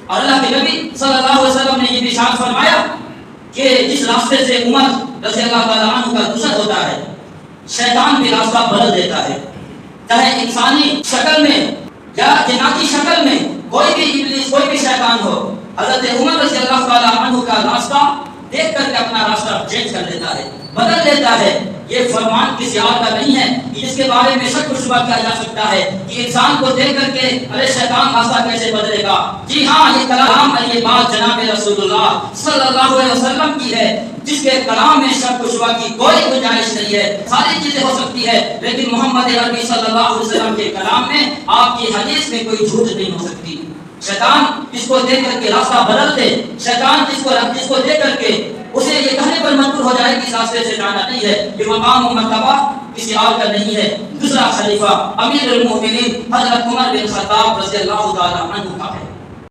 और अल्लाह के नबी सल्लल्लाहु अलैहि वसल्लम ने ये इरशाद फरमाया कि जिस रास्ते से उमर रज़ी अल्लाह ताला अन्हु का गुज़र होता है, शैतान भी रास्ता बदल देता है। चाहे इंसानी शक्ल में या जिन्नाती शक्ल में कोई भी इब्लीस, कोई भी शैतान हो, हज़रत उमर रज़ी अल्लाह ताला अन्हु का रास्ता देख करके अपना रास्ता चेंज कर लेता है, बदल लेता है। ये फरमान किसी और का नहीं है कि जिसके बारे में शक शुबा किया जा सकता है कि इंसान को देख करके अरे शैतान रास्ता कैसे बदलेगा। जी हाँ, ये कलाम और ये बात जनाब रसूलुल्लाह सल्लल्लाहु अलैहि वसल्लम की है, जिसके कलाम में शक शुबा की कोई गुंजाइश नहीं है। सारी चीजें हो सकती है, लेकिन मोहम्मद अरबी सल्लल्लाहु अलैहि वसल्लम के कलाम में, आपकी हदीस में कोई झूठ नहीं हो सकती। शैतान जिसको देख करके रास्ता बदल दे, शैतान जिसको देख करके उसे ये कहने पर मजबूर हो जाए कि इस रास्ते से जाना नहीं है, ये मकाम और मर्तबा किसी और का नहीं है। दूसरा खलीफा अमीरुल मोमिनीन हज़रत उमर बिन खत्ताब रज़ियल्लाहु ताला अन्हु का है।